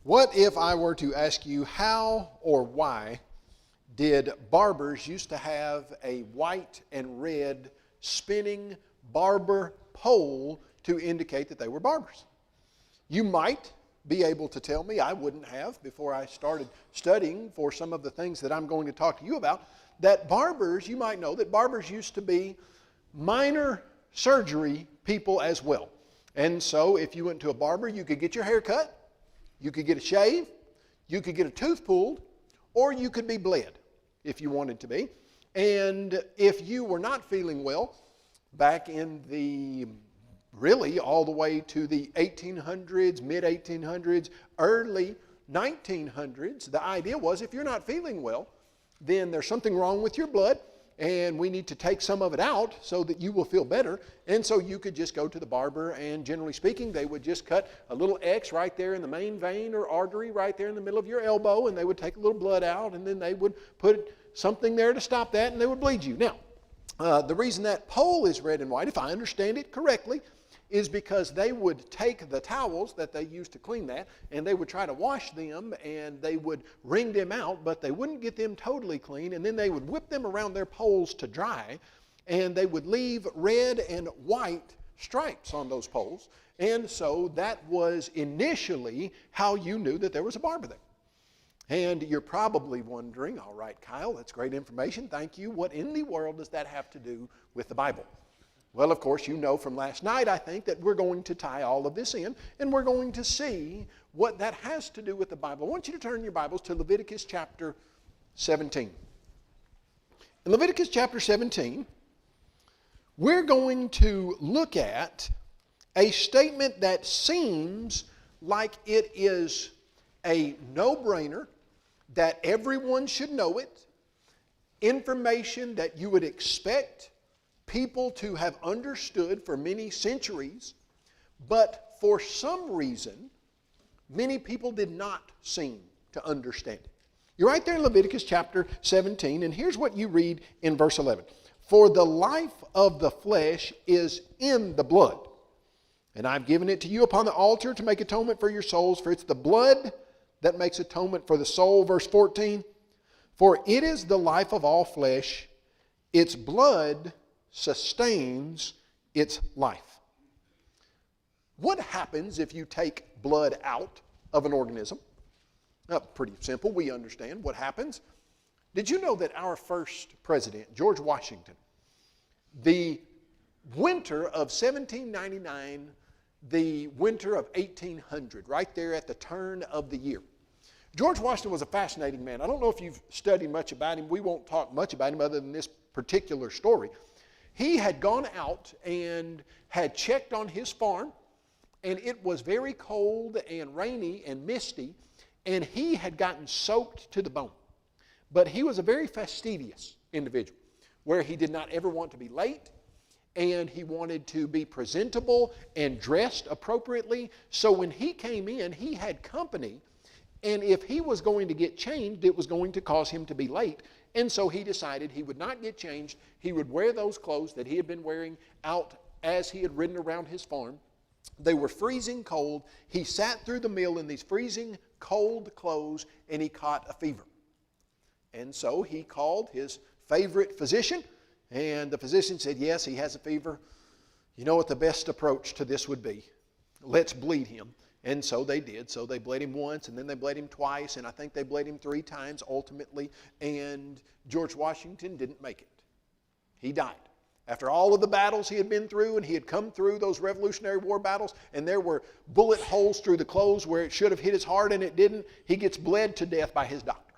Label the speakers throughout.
Speaker 1: What if I were to ask you how or why did barbers used to have a white and red spinning barber pole to indicate that they were barbers? You might be able to tell me, I wouldn't have before I started studying for some of the things that I'm going to talk to you about, that barbers, you might know that barbers used to be minor surgery people as well. And so if you went to a barber, you could get your hair cut, you could get a shave, you could get a tooth pulled, or you could be bled if you wanted to be. And if you were not feeling well, back in the really all the way to the 1800s, mid-1800s, early 1900s, the idea was if you're not feeling well, then there's something wrong with your blood, and we need to take some of it out so that you will feel better. And so you could just go to the barber, and generally speaking, they would just cut a little X right there in the main vein or artery right there in the middle of your elbow, and they would take a little blood out, and then they would put something there to stop that, and they would bleed you. Now, the reason that pole is red and white, if I understand it correctly, is because they would take the towels that they used to clean that, and they would try to wash them, and they would wring them out, but they wouldn't get them totally clean, and then they would whip them around their poles to dry, and they would leave red and white stripes on those poles. And so that was initially how you knew that there was a barber there. And you're probably wondering, all right, Kyle, that's great information, thank you. What in the world does that have to do with the Bible? Well, of course, you know from last night, I think, that we're going to tie all of this in, and we're going to see what that has to do with the Bible. I want you to turn your Bibles to Leviticus chapter 17. In Leviticus chapter 17, we're going to look at a statement that seems like it is a no-brainer, that everyone should know it, information that you would expect people to have understood for many centuries, but for some reason, many people did not seem to understand it. You're right there in Leviticus chapter 17, and here's what you read in verse 11. For the life of the flesh is in the blood, and I've given it to you upon the altar to make atonement for your souls, for it's the blood that makes atonement for the soul. Verse 14, for it is the life of all flesh, its blood sustains its life. What happens if you take blood out of an organism? Pretty simple. We understand what happens. Did you know that our first president, George Washington, the winter of 1799, the winter of 1800, right there at the turn of the year, George Washington was a fascinating man. I don't know if you've studied much about him. We won't talk much about him other than this particular story. He had gone out and had checked on his farm, and it was very cold and rainy and misty, and he had gotten soaked to the bone. But he was a very fastidious individual, where he did not ever want to be late, and he wanted to be presentable and dressed appropriately. So when he came in, he had company, and if he was going to get changed, it was going to cause him to be late. And so he decided he would not get changed. He would wear those clothes that he had been wearing out as he had ridden around his farm. They were freezing cold. He sat through the meal in these freezing cold clothes, and he caught a fever. And so he called his favorite physician, and the physician said, yes, he has a fever. You know what the best approach to this would be? Let's bleed him. And so they did. So they bled him once, and then they bled him twice, and I think they bled him 3 times ultimately. And George Washington didn't make it. He died. After all of the battles he had been through, and he had come through those Revolutionary War battles, and there were bullet holes through the clothes where it should have hit his heart and it didn't, he gets bled to death by his doctor.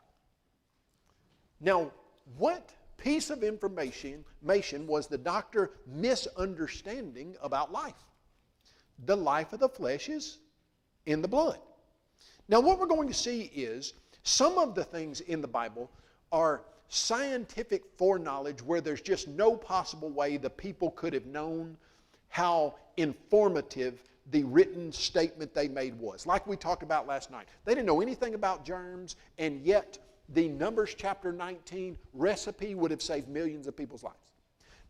Speaker 1: Now, what piece of information was the doctor misunderstanding about life? The life of the flesh is in the blood. Now what we're going to see is some of the things in the Bible are scientific foreknowledge where there's just no possible way the people could have known how informative the written statement they made was. Like we talked about last night. They didn't know anything about germs, and yet the Numbers chapter 19 recipe would have saved millions of people's lives.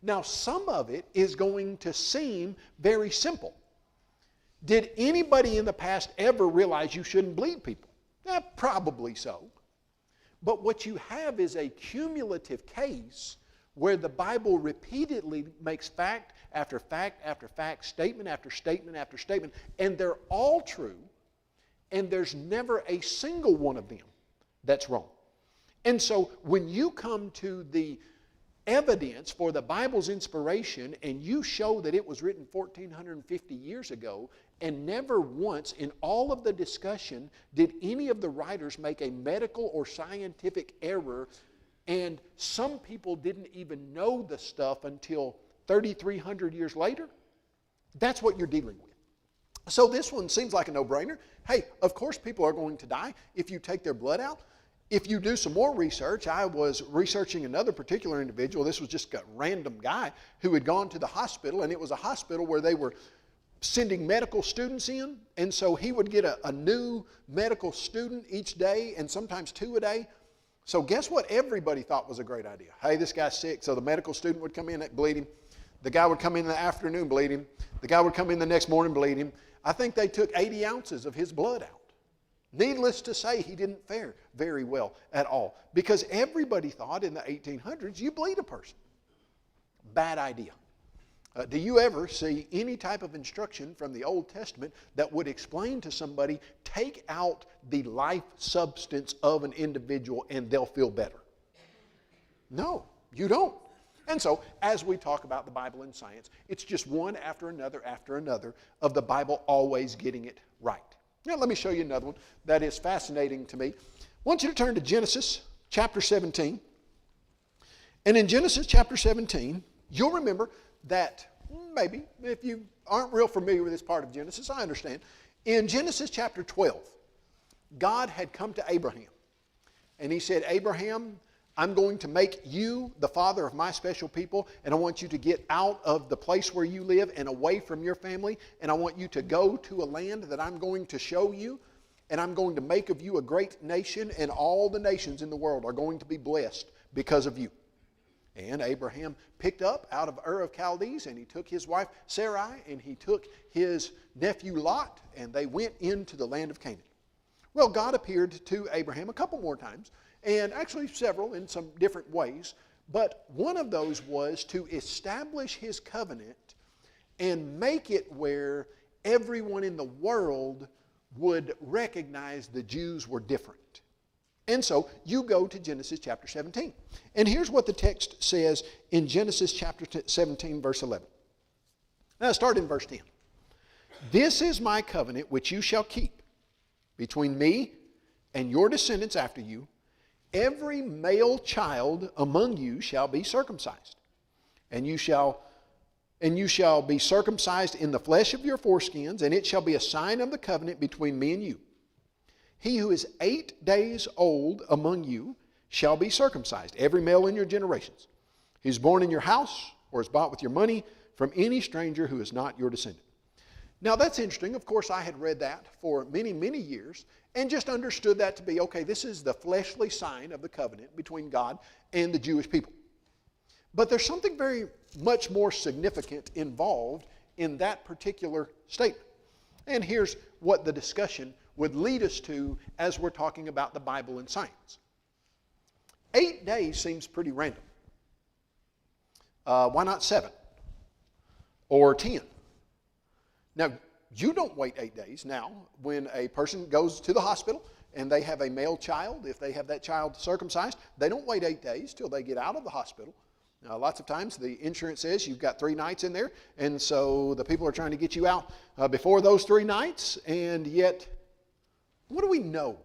Speaker 1: Now some of it is going to seem very simple. Did anybody in the past ever realize you shouldn't bleed people? Probably so. But what you have is a cumulative case where the Bible repeatedly makes fact after fact after fact, statement after statement after statement, and they're all true, and there's never a single one of them that's wrong. And so when you come to the evidence for the Bible's inspiration and you show that it was written 1,450 years ago, and never once in all of the discussion did any of the writers make a medical or scientific error, and some people didn't even know the stuff until 3,300 years later, that's what you're dealing with. So this one seems like a no-brainer. Hey, of course people are going to die if you take their blood out. If you do some more research, I was researching another particular individual. This was just a random guy who had gone to the hospital, and it was a hospital where they were sending medical students in, and so he would get a new medical student each day, and sometimes 2 a day. So guess what everybody thought was a great idea? Hey, this guy's sick, so the medical student would come in and bleed him. The guy would come in the afternoon, bleed him. The guy would come in the next morning, bleed him. I think they took 80 ounces of his blood out. Needless to say, he didn't fare very well at all, because everybody thought in the 1800s you bleed a person. Bad idea. Do you ever see any type of instruction from the Old Testament that would explain to somebody, take out the life substance of an individual and they'll feel better? No, you don't. And so, as we talk about the Bible and science, it's just one after another of the Bible always getting it right. Now, let me show you another one that is fascinating to me. I want you to turn to Genesis chapter 17. And in Genesis chapter 17, you'll remember that, maybe, if you aren't real familiar with this part of Genesis, I understand. In Genesis chapter 12, God had come to Abraham, and he said, Abraham, I'm going to make you the father of my special people, and I want you to get out of the place where you live and away from your family, and I want you to go to a land that I'm going to show you, and I'm going to make of you a great nation, and all the nations in the world are going to be blessed because of you. And Abraham picked up out of Ur of Chaldees, and he took his wife Sarai, and he took his nephew Lot, and they went into the land of Canaan. Well, God appeared to Abraham a couple more times, and actually several in some different ways, but one of those was to establish his covenant and make it where everyone in the world would recognize the Jews were different. And so you go to Genesis chapter 17. And here's what the text says in Genesis chapter 17, verse 11. Now start in verse 10. This is my covenant which you shall keep between me and your descendants after you. Every male child among you shall be circumcised, and you shall be circumcised in the flesh of your foreskins, and it shall be a sign of the covenant between me and you. He who is 8 days old among you shall be circumcised, every male in your generations. He is born in your house or is bought with your money from any stranger who is not your descendant. Now that's interesting. Of course, I had read that for many, many years and just understood that to be, okay, this is the fleshly sign of the covenant between God and the Jewish people. But there's something very much more significant involved in that particular statement. And here's what the discussion would lead us to as we're talking about the Bible and science. 8 days seems pretty random. Why not 7? Or 10? Now, you don't wait 8 days. Now, when a person goes to the hospital and they have a male child, if they have that child circumcised, they don't wait 8 days till they get out of the hospital. Now, lots of times the insurance says you've got 3 nights in there, and so the people are trying to get you out before those 3 nights, and yet, what do we know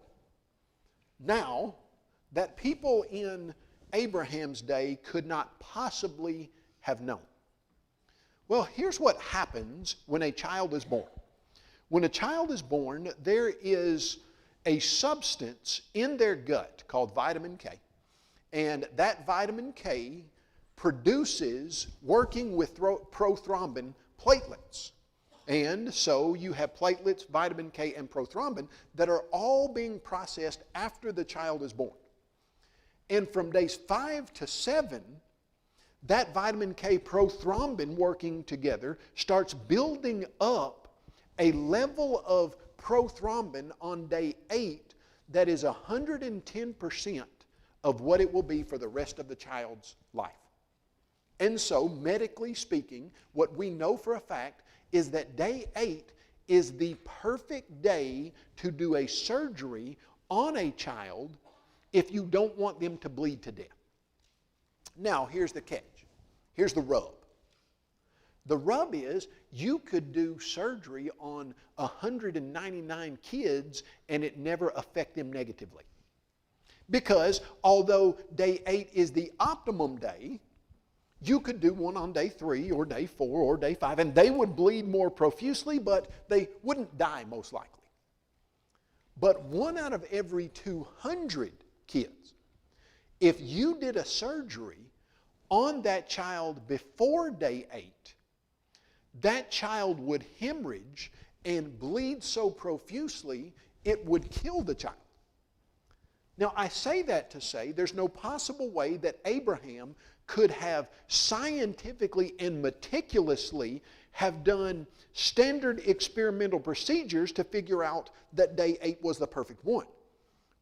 Speaker 1: now that people in Abraham's day could not possibly have known? Well, here's what happens when a child is born. When a child is born, there is a substance in their gut called vitamin K. And that vitamin K produces, working with prothrombin, platelets. And so you have platelets, vitamin K, and prothrombin that are all being processed after the child is born. And from days 5 to 7, that vitamin K prothrombin working together starts building up a level of prothrombin on day 8 that is 110% of what it will be for the rest of the child's life. And so, medically speaking, what we know for a fact is that day 8 is the perfect day to do a surgery on a child if you don't want them to bleed to death. Now, here's the catch. Here's the rub. The rub is you could do surgery on 199 kids and it never affect them negatively. Because although day 8 is the optimum day, you could do one on day 3 or day 4 or day 5, and they would bleed more profusely, but they wouldn't die most likely. But 1 out of every 200 kids, if you did a surgery on that child before day 8, that child would hemorrhage and bleed so profusely it would kill the child. Now, I say that to say there's no possible way that Abraham could have scientifically and meticulously have done standard experimental procedures to figure out that day 8 was the perfect one.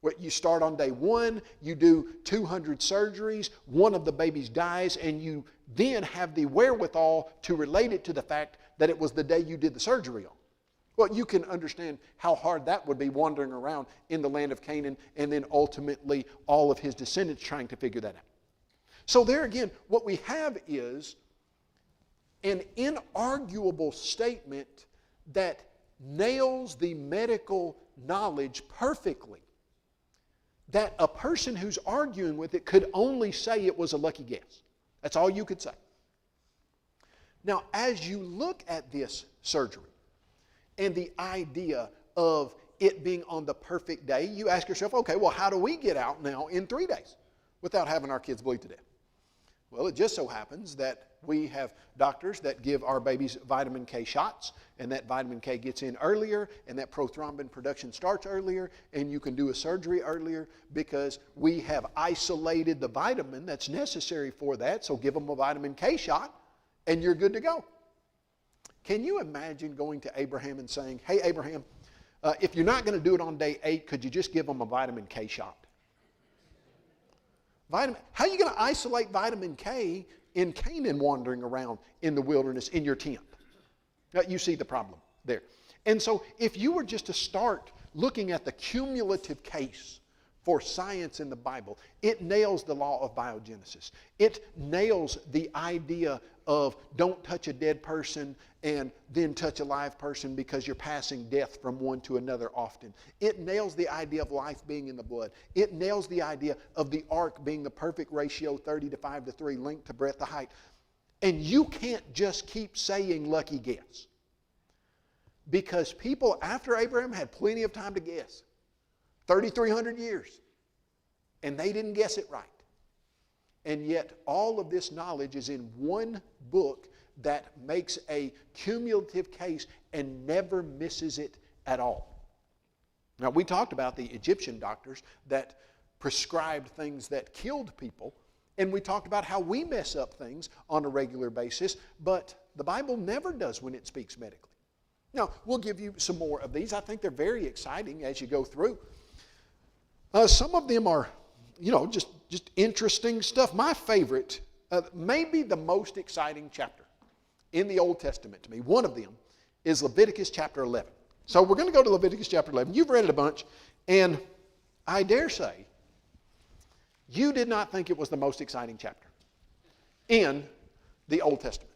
Speaker 1: Where you start on day 1, you do 200 surgeries, one of the babies dies, and you then have the wherewithal to relate it to the fact that it was the day you did the surgery on. Well, you can understand how hard that would be wandering around in the land of Canaan and then ultimately all of his descendants trying to figure that out. So there again, what we have is an inarguable statement that nails the medical knowledge perfectly, that a person who's arguing with it could only say it was a lucky guess. That's all you could say. Now, as you look at this surgery and the idea of it being on the perfect day, you ask yourself, okay, well, how do we get out now in 3 days without having our kids bleed to death? Well, it just so happens that we have doctors that give our babies vitamin K shots, and that vitamin K gets in earlier, and that prothrombin production starts earlier, and you can do a surgery earlier because we have isolated the vitamin that's necessary for that, so give them a vitamin K shot, and you're good to go. Can you imagine going to Abraham and saying, hey, Abraham, if you're not going to do it on day 8, could you just give them a vitamin K shot? How are you going to isolate vitamin K in Canaan wandering around in the wilderness in your tent? Now, you see the problem there. And so if you were just to start looking at the cumulative case for science in the Bible, it nails the law of biogenesis. It nails the idea of don't touch a dead person and then touch a live person because you're passing death from one to another often. It nails the idea of life being in the blood. It nails the idea of the ark being the perfect ratio, 30:5:3, length to breadth to height. And you can't just keep saying lucky guess. Because people after Abraham had plenty of time to guess. 3,300 years. And they didn't guess it right. And yet all of this knowledge is in one book that makes a cumulative case and never misses it at all. Now, we talked about the Egyptian doctors that prescribed things that killed people, and we talked about how we mess up things on a regular basis, but the Bible never does when it speaks medically. Now, we'll give you some more of these. I think they're very exciting as you go through. Some of them are, just interesting stuff. My favorite, maybe the most exciting chapter in the Old Testament to me, one of them is Leviticus chapter 11. So we're going to go to Leviticus chapter 11. You've read it a bunch, and I dare say you did not think it was the most exciting chapter in the Old Testament.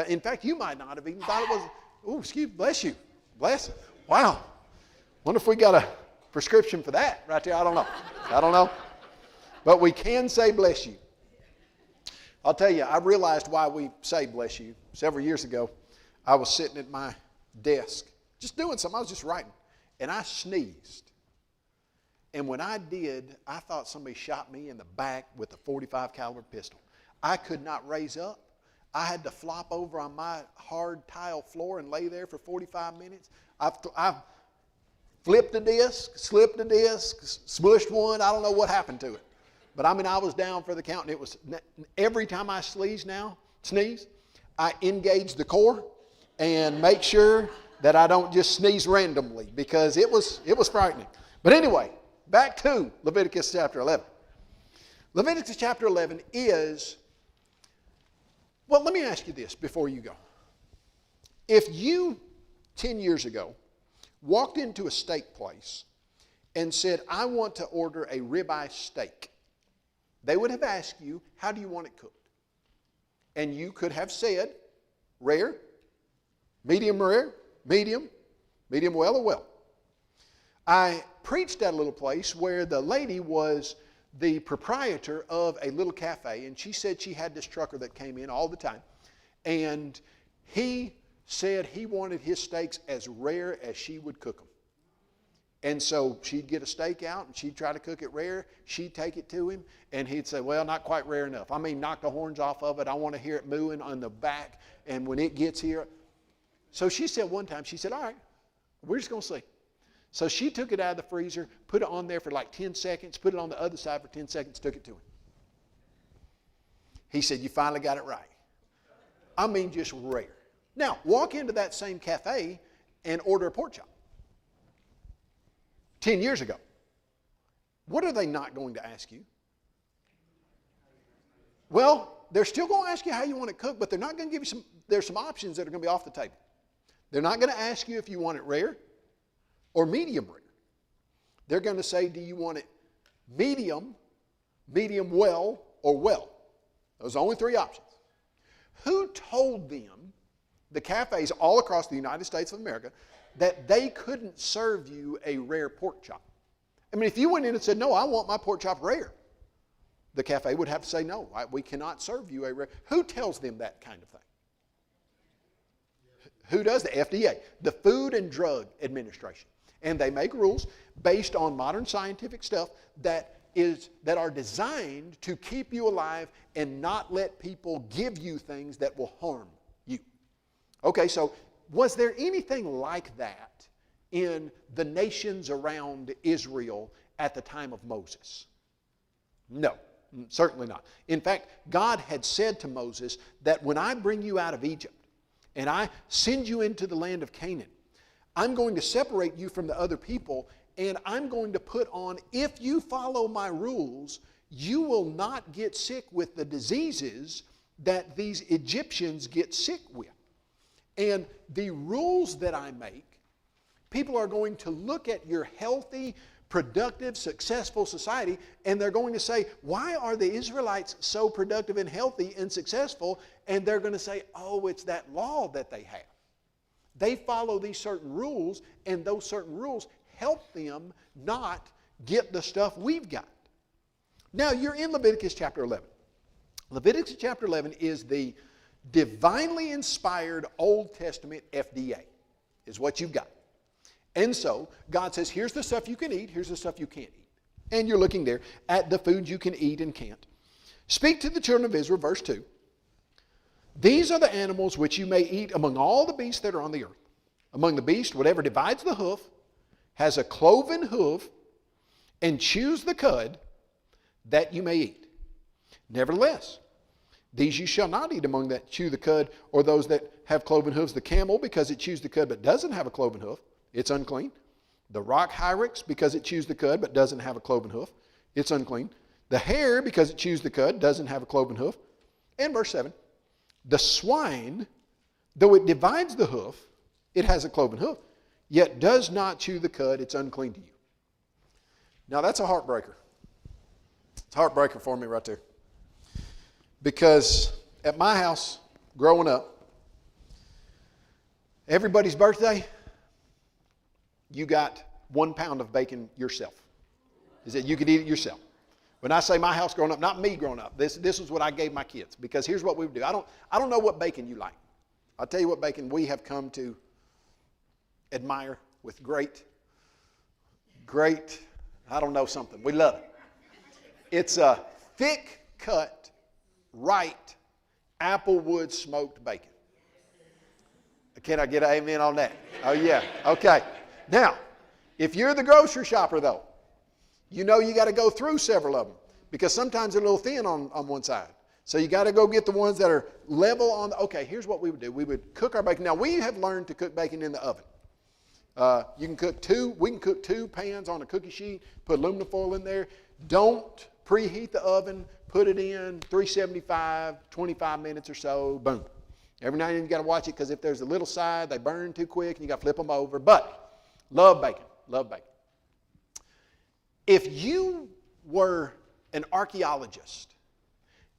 Speaker 1: In fact, you might not have even thought it was, bless you. Bless. Wow. Wonder if we got a prescription for that right there. I don't know. But we can say bless you. I'll tell you, I realized why we say bless you. Several years ago, I was sitting at my desk, just doing something. I was just writing, and I sneezed. And when I did, I thought somebody shot me in the back with a .45 caliber pistol. I could not raise up. I had to flop over on my hard tile floor and lay there for 45 minutes. I've flipped a disc, slipped a disc, smushed one. I don't know what happened to it. But I was down for the count, and it was every time I sneeze, I engage the core and make sure that I don't just sneeze randomly because it was frightening. But anyway, back to Leviticus chapter 11. Leviticus chapter 11 is, well, let me ask you this before you go. If you, 10 years ago, walked into a steak place and said, I want to order a ribeye steak, they would have asked you, how do you want it cooked? And you could have said, rare, medium well, or well. I preached at a little place where the lady was the proprietor of a little cafe, and she said she had this trucker that came in all the time, and he said he wanted his steaks as rare as she would cook them. And so she'd get a steak out, and she'd try to cook it rare. She'd take it to him, and he'd say, well, not quite rare enough. I mean, knock the horns off of it. I want to hear it mooing on the back, and when it gets here. So she said one time, she said, all right, we're just going to see. So she took it out of the freezer, put it on there for like 10 seconds, put it on the other side for 10 seconds, took it to him. He said, you finally got it right. I mean, just rare. Now, walk into that same cafe and order a pork chop. 10 years ago. What are they not going to ask you? Well, they're still going to ask you how you want it cooked, but they're not going to give you there's some options that are going to be off the table. They're not going to ask you if you want it rare or medium rare. They're going to say, do you want it medium well, or well? Those are only three options. Who told them, the cafes all across the United States of America, that they couldn't serve you a rare pork chop? I mean, if you went in and said, no, I want my pork chop rare, the cafe would have to say, no, we cannot serve you a rare. Who tells them that kind of thing? Who does? The FDA, the Food and Drug Administration. And they make rules based on modern scientific stuff that are designed to keep you alive and not let people give you things that will harm you. Okay, so was there anything like that in the nations around Israel at the time of Moses? No, certainly not. In fact, God had said to Moses that when I bring you out of Egypt and I send you into the land of Canaan, I'm going to separate you from the other people, and I'm going to put on, if you follow my rules, you will not get sick with the diseases that these Egyptians get sick with. And the rules that I make, people are going to look at your healthy, productive, successful society, and they're going to say, why are the Israelites so productive and healthy and successful? And they're going to say, oh, it's that law that they have. They follow these certain rules, and those certain rules help them not get the stuff we've got. Now, you're in Leviticus chapter 11. Leviticus chapter 11 is the divinely inspired Old Testament FDA, is what you've got. And so, God says, here's the stuff you can eat, here's the stuff you can't eat. And you're looking there at the foods you can eat and can't. Speak to the children of Israel, verse 2. These are the animals which you may eat among all the beasts that are on the earth. Among the beasts, whatever divides the hoof, has a cloven hoof, and chews the cud, that you may eat. Nevertheless, these you shall not eat among that chew the cud, or those that have cloven hooves, the camel, because it chews the cud but doesn't have a cloven hoof, it's unclean. The rock hyrax, because it chews the cud but doesn't have a cloven hoof, it's unclean. The hare, because it chews the cud, doesn't have a cloven hoof. And verse 7, the swine, though it divides the hoof, it has a cloven hoof, yet does not chew the cud, it's unclean to you. Now that's a heartbreaker. It's a heartbreaker for me right there. Because at my house, growing up, everybody's birthday, you got 1 pound of bacon yourself. Is that you could eat it yourself. When I say my house growing up, not me growing up, this is what I gave my kids. Because here's what we would do. I don't know what bacon you like. I'll tell you what bacon we have come to admire with great, I don't know something. We love it. It's a thick cut, right, applewood smoked bacon. Can I get an amen on that? Oh yeah, okay. Now, if you're the grocery shopper though, you know you got to go through several of them because sometimes they're a little thin on one side. So you got to go get the ones that are level on okay, here's what we would do. We would cook our bacon. Now, we have learned to cook bacon in the oven. You can cook two. We can cook 2 pans on a cookie sheet. Put aluminum foil in there. Don't preheat the oven. Put it in 375, 25 minutes or so. Boom. Every now and then you got to watch it because if there's a little side, they burn too quick and you got to flip them over. But love bacon. Love bacon. If you were an archaeologist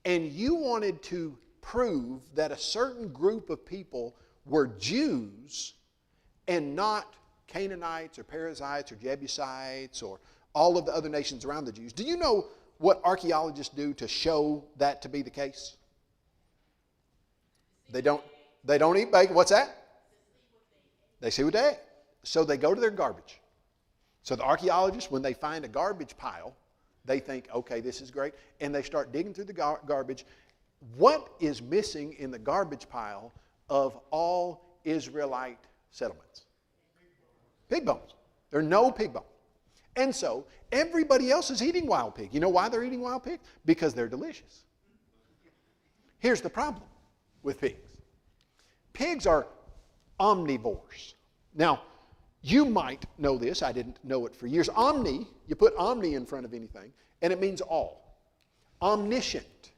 Speaker 1: and you wanted to prove that a certain group of people were Jews and not Canaanites or Perizzites or Jebusites or all of the other nations around the Jews, do you know what archaeologists do to show that to be the case? They don't eat bacon. What's that? They see what they ate. So they go to their garbage. So the archaeologists, when they find a garbage pile, they think, okay, this is great. And they start digging through the garbage. What is missing in the garbage pile of all Israelite settlements? Pig bones. There are no pig bones. And so everybody else is eating wild pig. You know why they're eating wild pig? Because they're delicious. Here's the problem with pigs. Pigs are omnivores. Now, you might know this. I didn't know it for years. Omni, you put omni in front of anything, and it means all. Omniscient.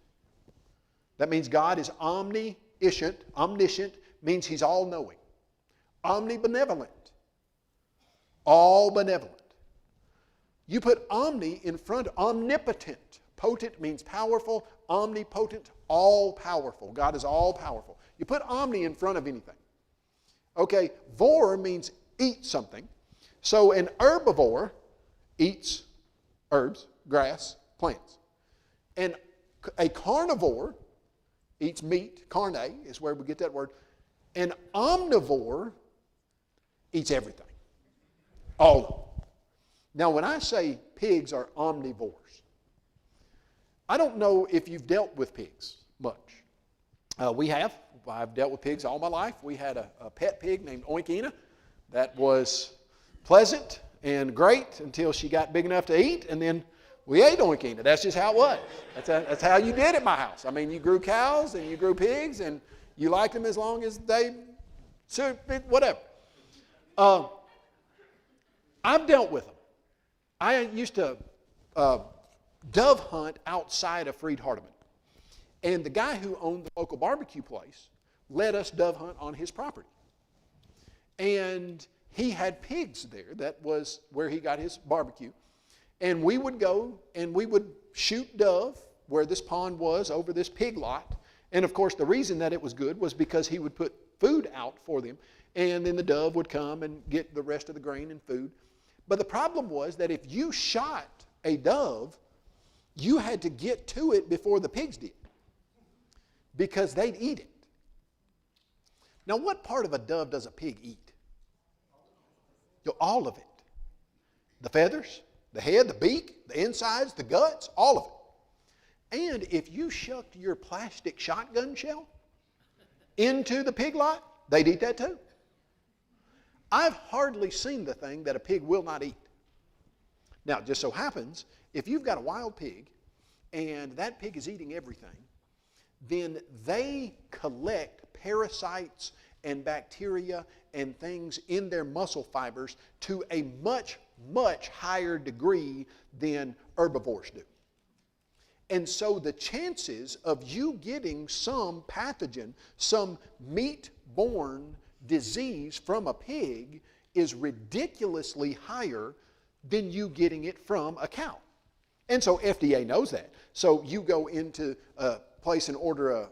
Speaker 1: That means God is omniscient. Omniscient means He's all-knowing. Omnibenevolent. All benevolent. You put omni in front of omnipotent. Potent means powerful. Omnipotent, all-powerful. God is all-powerful. You put omni in front of anything. Okay, vor means eat something. So an herbivore eats herbs, grass, plants. And a carnivore eats meat. Carne is where we get that word. An omnivore eats everything. All of them. Now, when I say pigs are omnivores, I don't know if you've dealt with pigs much. We have. I've dealt with pigs all my life. We had a pet pig named Oinkina that was pleasant and great until she got big enough to eat, and then we ate Oinkina. That's just how it was. That's how you did at my house. I mean, you grew cows and you grew pigs, and you liked them as long as they, whatever. I've dealt with them. I used to dove hunt outside of Freed Hardeman. And the guy who owned the local barbecue place let us dove hunt on his property. And he had pigs there. That was where he got his barbecue. And we would go and we would shoot dove where this pond was over this pig lot. And of course, the reason that it was good was because he would put food out for them. And then the dove would come and get the rest of the grain and food. But the problem was that if you shot a dove, you had to get to it before the pigs did, because they'd eat it. Now, what part of a dove does a pig eat? All of it. The feathers, the head, the beak, the insides, the guts, all of it. And if you shucked your plastic shotgun shell into the pig lot, they'd eat that too. I've hardly seen the thing that a pig will not eat. Now, it just so happens, if you've got a wild pig and that pig is eating everything, then they collect parasites and bacteria and things in their muscle fibers to a much, much higher degree than herbivores do. And so the chances of you getting some pathogen, some meat-borne disease from a pig is ridiculously higher than you getting it from a cow. And so FDA knows that. So you go into a place and order a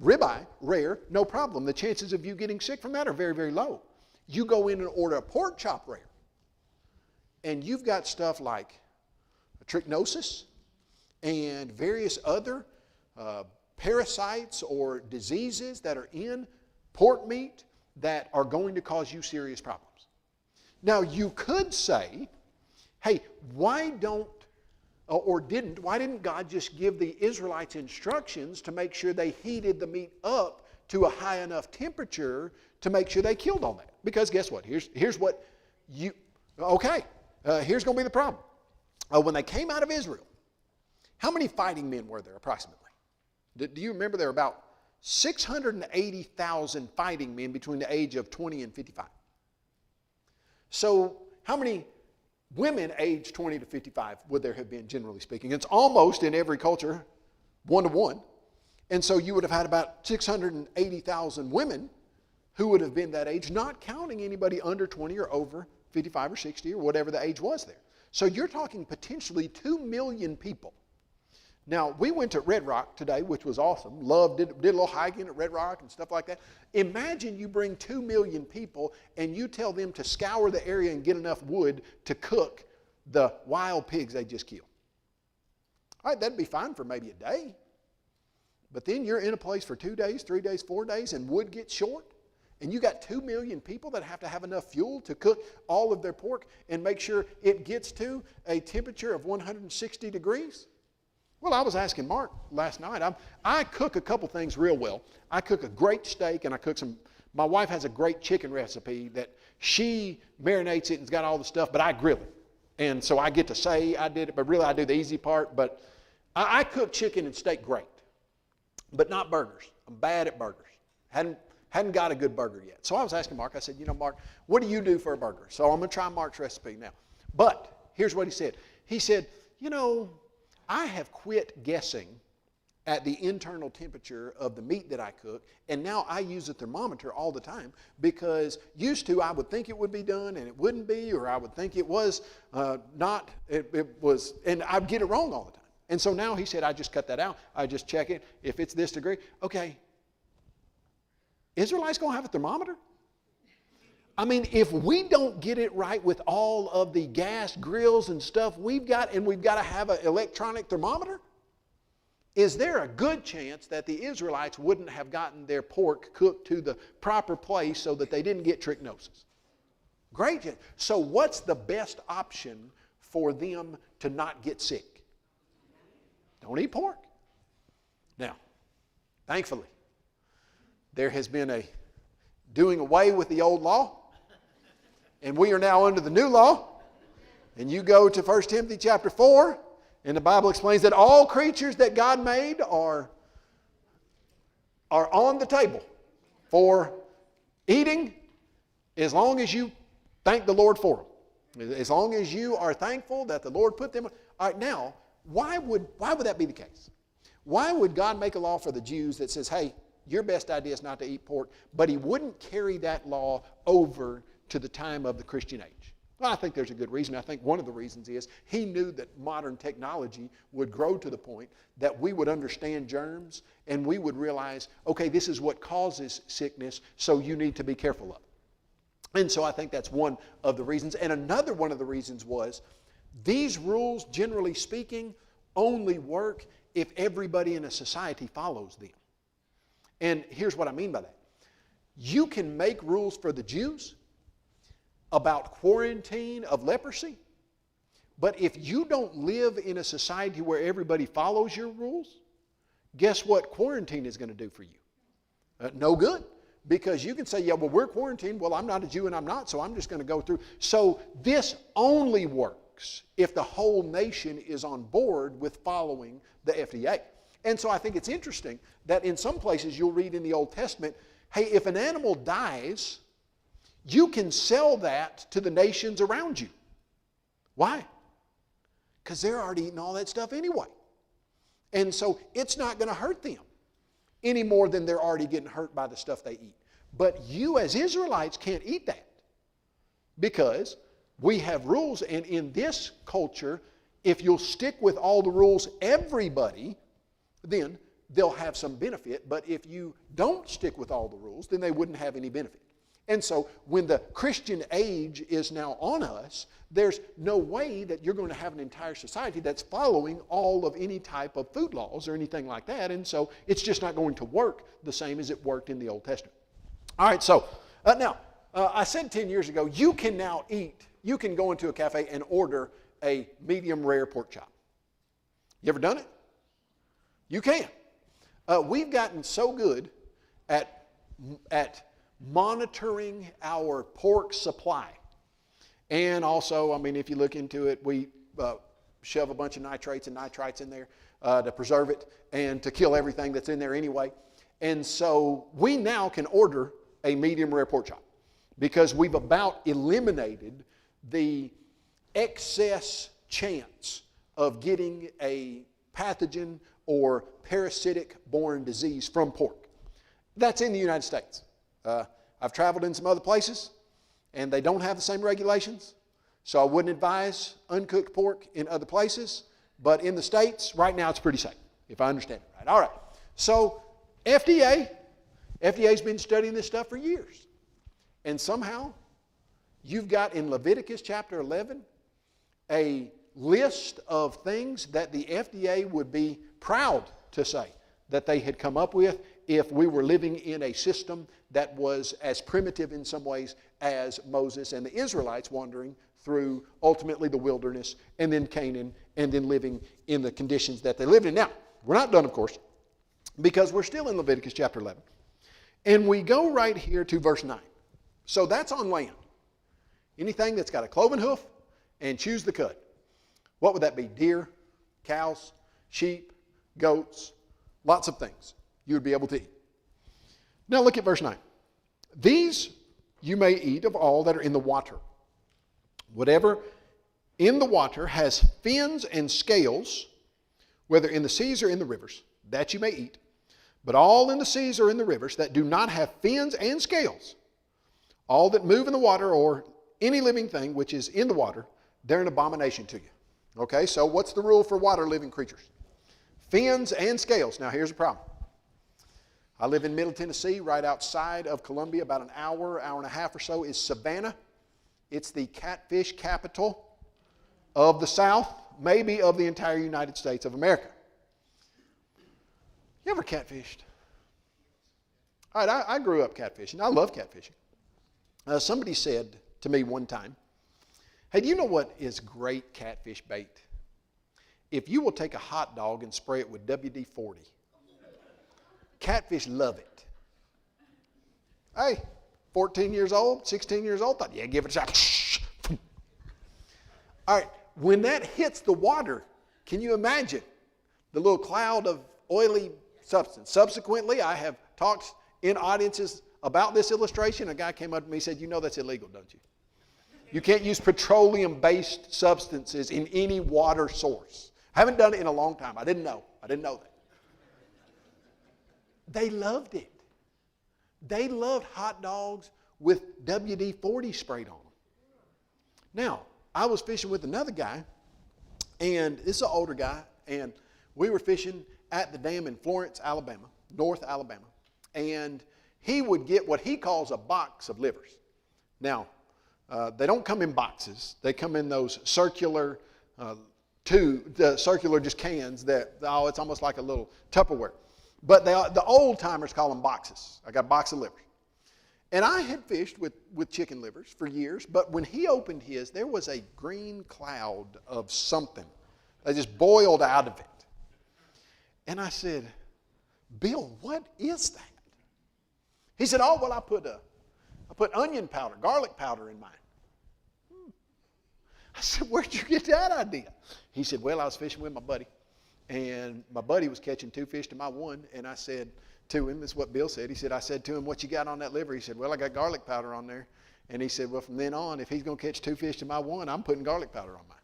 Speaker 1: ribeye, rare, no problem. The chances of you getting sick from that are very, very low. You go in and order a pork chop rare, and you've got stuff like trichinosis and various other parasites or diseases that are in pork meat that are going to cause you serious problems. Now, you could say, hey, why didn't God just give the Israelites instructions to make sure they heated the meat up to a high enough temperature to make sure they killed all that? Because guess what? Here's going to be the problem. When they came out of Israel, how many fighting men were there approximately? Do you remember? There were about 680,000 fighting men between the age of 20 and 55. So how many women aged 20 to 55 would there have been, generally speaking? It's almost in every culture 1 to 1. And so you would have had about 680,000 women who would have been that age, not counting anybody under 20 or over 55 or 60 or whatever the age was there. So you're talking potentially 2 million people. Now, we went to Red Rock today, which was awesome. Did a little hiking at Red Rock and stuff like that. Imagine you bring 2 million people and you tell them to scour the area and get enough wood to cook the wild pigs they just killed. All right, that'd be fine for maybe a day. But then you're in a place for 2 days, 3 days, 4 days, and wood gets short. And you got 2 million people that have to have enough fuel to cook all of their pork and make sure it gets to a temperature of 160 degrees. Well, I was asking Mark last night. I cook a couple things real well. I cook a great steak, and I cook my wife has a great chicken recipe that she marinates it and it's got all the stuff, but I grill it. And so I get to say I did it, but really I do the easy part. But I cook chicken and steak great, but not burgers. I'm bad at burgers. Hadn't got a good burger yet. So I was asking Mark, I said, Mark, what do you do for a burger? So I'm going to try Mark's recipe now. But here's what he said. He said, I have quit guessing at the internal temperature of the meat that I cook, and now I use a thermometer all the time because used to I would think it would be done and it wouldn't be, or I would think it was not, it was, and I'd get it wrong all the time. And so now he said, I just cut that out. I just check it. If it's this degree, okay. Israelites going to have a thermometer? I mean, if we don't get it right with all of the gas grills and stuff we've got, and we've got to have an electronic thermometer, is there a good chance that the Israelites wouldn't have gotten their pork cooked to the proper place so that they didn't get trichinosis? Great chance. So what's the best option for them to not get sick? Don't eat pork. Now, thankfully, there has been a doing away with the old law, and we are now under the new law. And you go to 1 Timothy chapter 4, and the Bible explains that all creatures that God made are on the table for eating as long as you thank the Lord for them. As long as you are thankful that the Lord put them. All right, now, why would that be the case? Why would God make a law for the Jews that says, hey, your best idea is not to eat pork, but he wouldn't carry that law over to the time of the Christian age? Well, I think there's a good reason. I think one of the reasons is he knew that modern technology would grow to the point that we would understand germs and we would realize, okay, this is what causes sickness, so you need to be careful of it. And so I think that's one of the reasons. And another one of the reasons was these rules, generally speaking, only work if everybody in a society follows them. And here's what I mean by that. You can make rules for the Jews about quarantine of leprosy, but if you don't live in a society where everybody follows your rules, guess what quarantine is going to do for you? No good. Because you can say, yeah, well, we're quarantined. Well, I'm not a Jew and I'm not, so I'm just going to go through. So this only works if the whole nation is on board with following the FDA. And so I think it's interesting that in some places you'll read in the Old Testament, hey, if an animal dies, you can sell that to the nations around you. Why? Because they're already eating all that stuff anyway. And so it's not going to hurt them any more than they're already getting hurt by the stuff they eat. But you as Israelites can't eat that because we have rules, and in this culture, if you'll stick with all the rules, everybody, then they'll have some benefit. But if you don't stick with all the rules, then they wouldn't have any benefit. And so when the Christian age is now on us, there's no way that you're going to have an entire society that's following all of any type of food laws or anything like that. And so it's just not going to work the same as it worked in the Old Testament. All right, so now I said 10 years ago, you can now you can go into a cafe and order a medium rare pork chop. You ever done it? You can. We've gotten so good at monitoring our pork supply. And also, I mean, if you look into it, we shove a bunch of nitrates and nitrites in there to preserve it and to kill everything that's in there anyway. And so we now can order a medium rare pork chop. because we've about eliminated the excess chance of getting a pathogen or parasitic-borne disease from pork. That's in the United States. I've traveled in some other places, and they don't have the same regulations, so I wouldn't advise uncooked pork in other places. But in the States, right now, it's pretty safe, if I understand it right. All right. So FDA's been studying this stuff for years. And somehow, you've got in Leviticus chapter 11 a list of things that the FDA would be proud to say that they had come up with if we were living in a system that was as primitive in some ways as Moses and the Israelites wandering through ultimately the wilderness and then Canaan and then living in the conditions that they lived in. Now, we're not done, of course, because we're still in Leviticus chapter 11. And we go right here to verse 9. So that's on land. Anything that's got a cloven hoof and chews the cud. What would that be? Deer, cows, sheep, goats, lots of things you would be able to eat. Now look at verse 9. These you may eat of all that are in the water. Whatever in the water has fins and scales, whether in the seas or in the rivers, that you may eat. But all in the seas or in the rivers that do not have fins and scales, all that move in the water or any living thing which is in the water, they're an abomination to you. Okay, so what's the rule for water-living creatures? Fins and scales. Now here's the problem. I live in Middle Tennessee, right outside of Columbia, about an hour, hour and a half or so is Savannah. It's the catfish capital of the South, maybe of the entire United States of America. You ever catfished? All right, I grew up catfishing. I love catfishing. Somebody said to me one time, hey, do you know what is great catfish bait? If you will take a hot dog and spray it with WD-40. Catfish love it. Hey, 14 years old, 16 years old, thought, yeah, give it a shot. All right, when that hits the water, can you imagine the little cloud of oily substance? Subsequently, I have talked in audiences about this illustration. A guy came up to me and said, you know that's illegal, don't you? You can't use petroleum-based substances in any water source. I haven't done it in a long time. I didn't know that. They loved it. They loved hot dogs with WD-40 sprayed on them. Now, I was fishing with another guy, and this is an older guy, and we were fishing at the dam in Florence, Alabama, North Alabama, and he would get what he calls a box of livers. Now, they don't come in boxes. They come in those circular circular just cans that, it's almost like a little Tupperware. But the old timers call them boxes. I got a box of livers. And I had fished with chicken livers for years, but when he opened his, there was a green cloud of something that just boiled out of it. And I said, Bill, what is that? He said, oh, well, I put onion powder, garlic powder in mine. I said, where'd you get that idea? He said, well, I was fishing with my buddy, and my buddy was catching 2 fish to my 1, and I said to him, this is what Bill said, I said to him, what you got on that liver? He said, well, I got garlic powder on there. And he said, well, from then on, if he's going to catch 2 fish to my 1, I'm putting garlic powder on mine.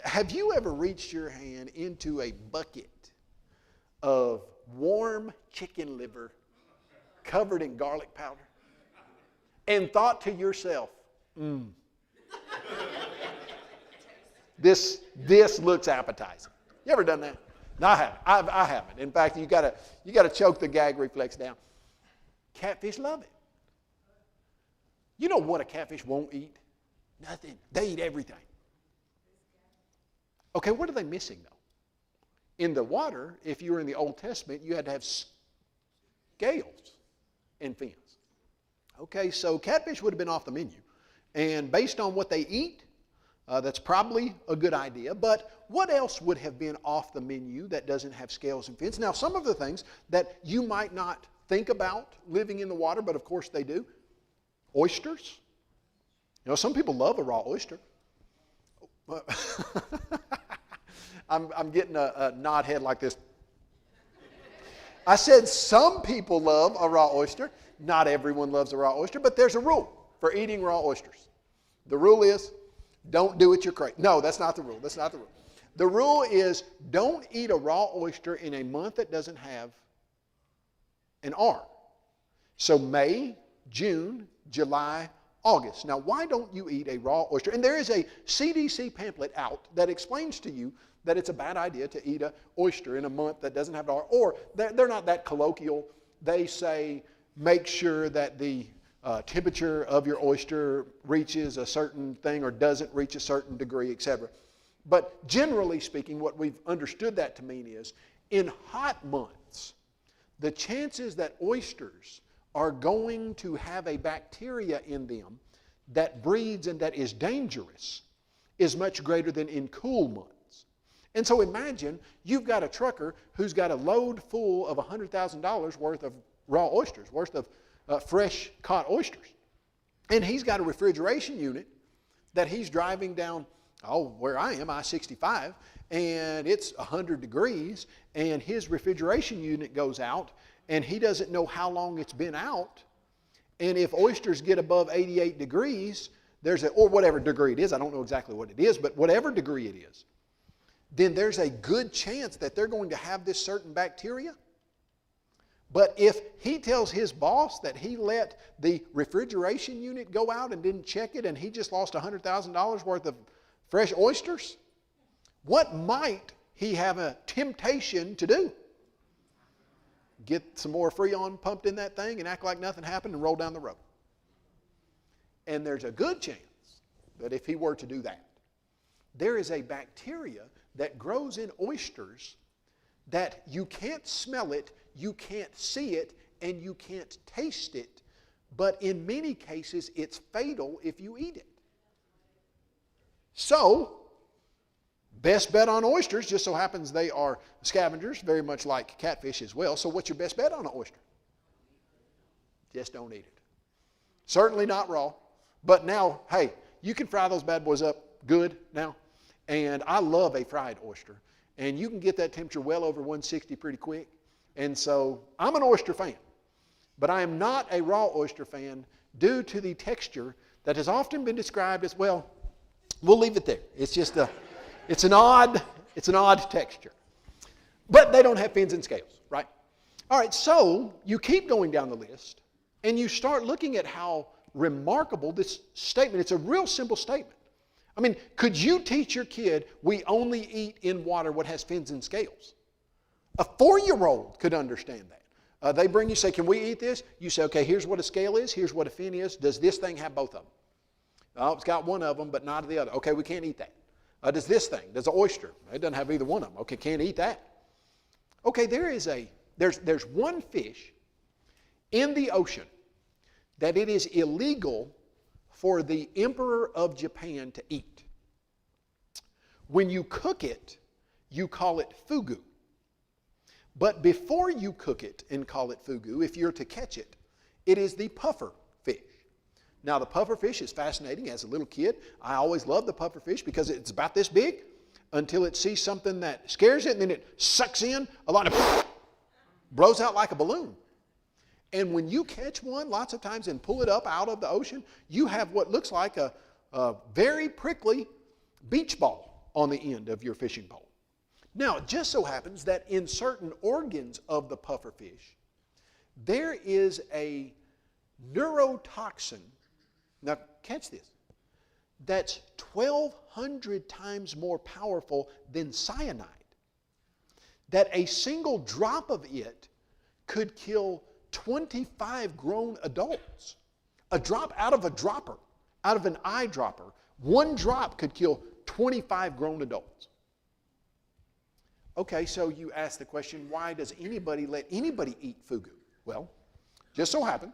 Speaker 1: Have you ever reached your hand into a bucket of warm chicken liver covered in garlic powder and thought to yourself, this looks appetizing? You ever done that? No, I haven't. I haven't. In fact, you gotta choke the gag reflex down. Catfish love it. You know what a catfish won't eat? Nothing. They eat everything. Okay, what are they missing though? In the water, if you were in the Old Testament, you had to have scales and fins. Okay, so catfish would have been off the menu. And based on what they eat, that's probably a good idea. But what else would have been off the menu that doesn't have scales and fins? Now, some of the things that you might not think about living in the water, but of course they do. Oysters. You know, some people love a raw oyster. I'm getting a nod head like this. I said some people love a raw oyster. Not everyone loves a raw oyster, but there's a rule for eating raw oysters. The rule is, don't do it, you're crazy. No, that's not the rule. That's not the rule. The rule is, don't eat a raw oyster in a month that doesn't have an R. So May, June, July, August. Now, why don't you eat a raw oyster? And there is a CDC pamphlet out that explains to you that it's a bad idea to eat an oyster in a month that doesn't have an R. Or they're not that colloquial. They say, make sure that the temperature of your oyster reaches a certain thing or doesn't reach a certain degree, etc. But generally speaking, what we've understood that to mean is, in hot months, the chances that oysters are going to have a bacteria in them that breeds and that is dangerous is much greater than in cool months. And so imagine you've got a trucker who's got a load full of $100,000 worth of raw oysters, worth of fresh caught oysters. And he's got a refrigeration unit that he's driving down, where I am, I-65, and it's 100 degrees, and his refrigeration unit goes out, and he doesn't know how long it's been out. And if oysters get above 88 degrees, or whatever degree it is, I don't know exactly what it is, but whatever degree it is, then there's a good chance that they're going to have this certain bacteria. But if he tells his boss that he let the refrigeration unit go out and didn't check it, and he just lost $100,000 worth of fresh oysters, what might he have a temptation to do? Get some more Freon pumped in that thing and act like nothing happened and roll down the road. And there's a good chance that if he were to do that, there is a bacteria that grows in oysters that you can't smell it, you can't see it, and you can't taste it, but in many cases it's fatal if you eat it. So, best bet on oysters, just so happens they are scavengers, very much like catfish as well. So what's your best bet on an oyster? Just don't eat it. Certainly not raw. But now, hey, you can fry those bad boys up good now. And I love a fried oyster. And you can get that temperature well over 160 pretty quick. And so I'm an oyster fan. But I am not a raw oyster fan due to the texture that has often been described as, well, we'll leave it there. It's just it's an odd texture. But they don't have fins and scales, right? All right, so you keep going down the list, and you start looking at how remarkable this statement. It's a real simple statement. I mean, could you teach your kid we only eat in water what has fins and scales? A 4-year-old could understand that. They bring you, say, can we eat this? You say, okay, here's what a scale is, here's what a fin is. Does this thing have both of them? Oh, it's got one of them, but not the other. Okay, we can't eat that. Does this thing, does an oyster? It doesn't have either one of them. Okay, can't eat that. Okay, there's one fish in the ocean that it is illegal for the Emperor of Japan to eat. When you cook it, you call it fugu. But before you cook it and call it fugu, if you're to catch it, it is the puffer fish. Now, the puffer fish is fascinating. As a little kid, I always loved the puffer fish because it's about this big until it sees something that scares it, and then it sucks in a lot of blows out like a balloon. And when you catch one lots of times and pull it up out of the ocean, you have what looks like a very prickly beach ball on the end of your fishing pole. Now, it just so happens that in certain organs of the puffer fish, there is a neurotoxin, now catch this, that's 1,200 times more powerful than cyanide. That a single drop of it could kill 25 grown adults. A drop out of a dropper, out of an eyedropper, one drop could kill 25 grown adults. Okay, so you ask the question, why does anybody let anybody eat fugu? Well, just so happens,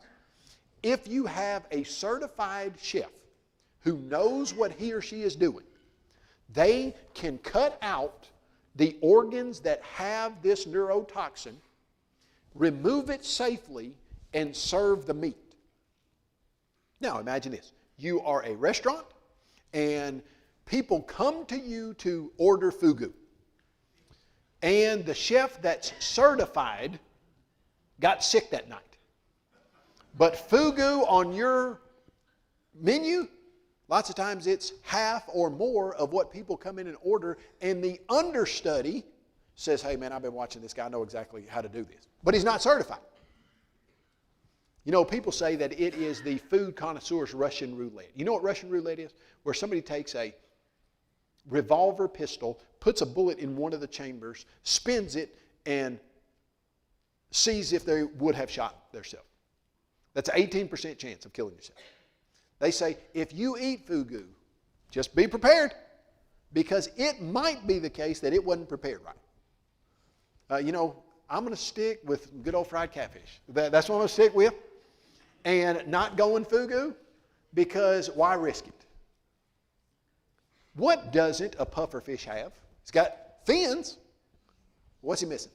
Speaker 1: if you have a certified chef who knows what he or she is doing, they can cut out the organs that have this neurotoxin, remove it safely, and serve the meat. Now imagine this. You are a restaurant and people come to you to order fugu. And the chef that's certified got sick that night. But fugu on your menu, lots of times it's half or more of what people come in and order, and the understudy says, hey man, I've been watching this guy, I know exactly how to do this. But he's not certified. You know, people say that it is the food connoisseur's Russian roulette. You know what Russian roulette is? Where somebody takes a revolver pistol, puts a bullet in one of the chambers, spins it, and sees if they would have shot themselves. That's an 18% chance of killing yourself. They say, if you eat fugu, just be prepared, because it might be the case that it wasn't prepared right. You know, I'm going to stick with good old fried catfish. That's what I'm going to stick with. And not going fugu, because why risk it? What doesn't a puffer fish have? It's got fins. What's he missing?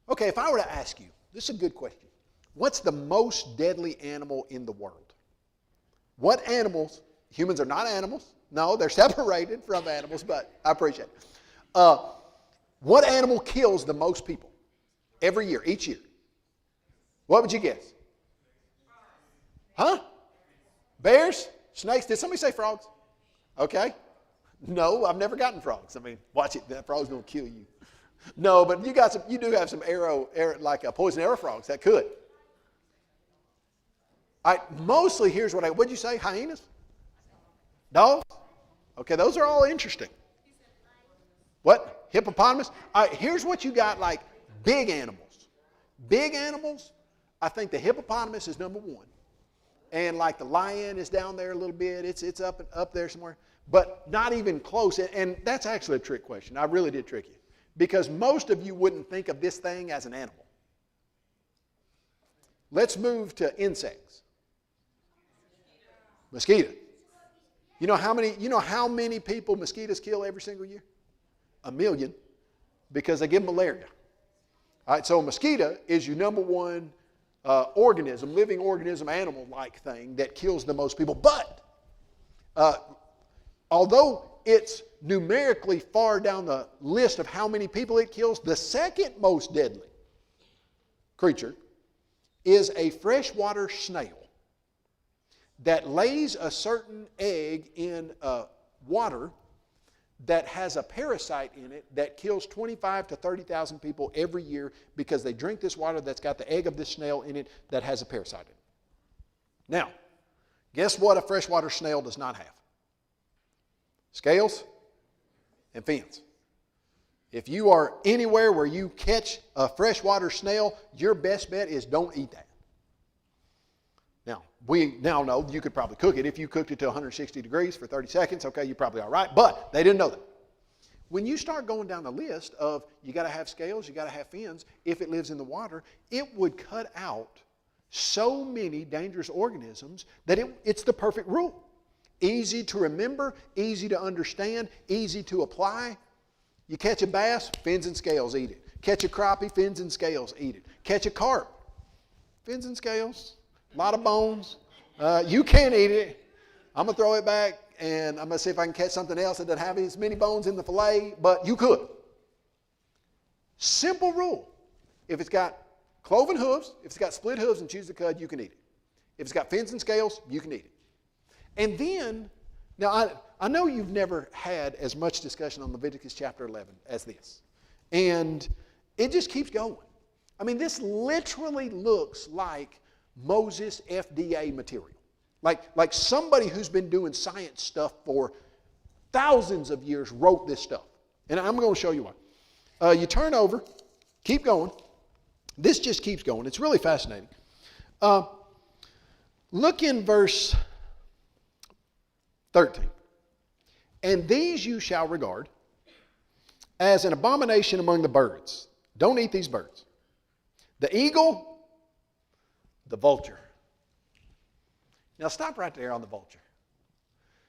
Speaker 1: Okay, if I were to ask you, this is a good question. What's the most deadly animal in the world? What animals, humans are not animals. No, they're separated from animals, but I appreciate it. What animal kills the most people every year, each year? What would you guess? Huh? Bears? Snakes? Did somebody say frogs? Okay. No, I've never gotten frogs. I mean, watch it. That frog's going to kill you. No, but you do have some arrow like a poison arrow frogs that could. Mostly, here's what'd you say? Hyenas? Dogs? Okay, those are all interesting. What? Hippopotamus? Here's what you got, like big animals. Big animals, I think the hippopotamus is number one. And like the lion is down there a little bit. It's up there somewhere. But not even close. And that's actually a trick question. I really did trick you. Because most of you wouldn't think of this thing as an animal. Let's move to insects. Mosquito. You know how many people mosquitoes kill every single year? 1 million, because they give malaria. All right, so a mosquito is your number one organism, living organism, animal-like thing that kills the most people. But although it's numerically far down the list of how many people it kills, the second most deadly creature is a freshwater snail that lays a certain egg in water that has a parasite in it that kills 25 to 30,000 people every year because they drink this water that's got the egg of this snail in it that has a parasite in it. Now, guess what a freshwater snail does not have? Scales and fins. If you are anywhere where you catch a freshwater snail, your best bet is don't eat that. Now, we now know you could probably cook it. If you cooked it to 160 degrees for 30 seconds, okay, you're probably all right. But they didn't know that. When you start going down the list of you got to have scales, you got to have fins, if it lives in the water, it would cut out so many dangerous organisms that it's the perfect rule. Easy to remember, easy to understand, easy to apply. You catch a bass, fins and scales, eat it. Catch a crappie, fins and scales, eat it. Catch a carp, fins and scales. A lot of bones. You can't eat it. I'm going to throw it back, and I'm going to see if I can catch something else that doesn't have as many bones in the fillet, but you could. Simple rule. If it's got cloven hooves, if it's got split hooves and chews the cud, you can eat it. If it's got fins and scales, you can eat it. And then, now I know you've never had as much discussion on Leviticus chapter 11 as this. And it just keeps going. I mean, this literally looks like Moses FDA material. Like somebody who's been doing science stuff for thousands of years wrote this stuff. And I'm going to show you why. You turn over, keep going. This just keeps going. It's really fascinating. Look in verse 13. And these you shall regard as an abomination among the birds. Don't eat these birds. The eagle, the vulture. Now stop right there on the vulture.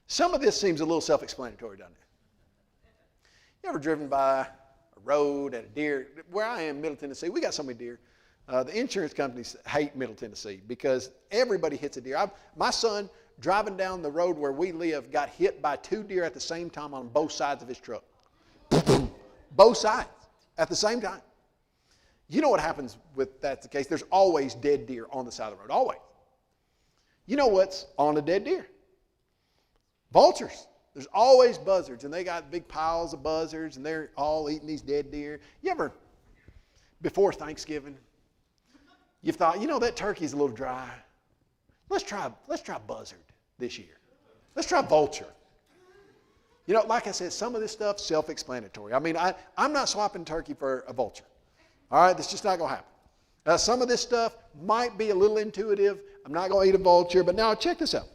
Speaker 1: Some of this seems a little self-explanatory, doesn't it? You ever driven by a road at a deer? Where I am, Middle Tennessee, we got so many deer. The insurance companies hate Middle Tennessee because everybody hits a deer. My son, driving down the road where we live, got hit by 2 deer at the same time on both sides of his truck. Both sides at the same time. You know what happens with that's the case? There's always dead deer on the side of the road, always. You know what's on a dead deer? Vultures. There's always buzzards, and they got big piles of buzzards, and they're all eating these dead deer. You ever, before Thanksgiving, you've thought, that turkey's a little dry. Let's try buzzard this year. Let's try vulture. Like I said, some of this stuff's self-explanatory. I mean, I'm not swapping turkey for a vulture. All right, that's just not going to happen. Some of this stuff might be a little intuitive. I'm not going to eat a vulture, but now check this out.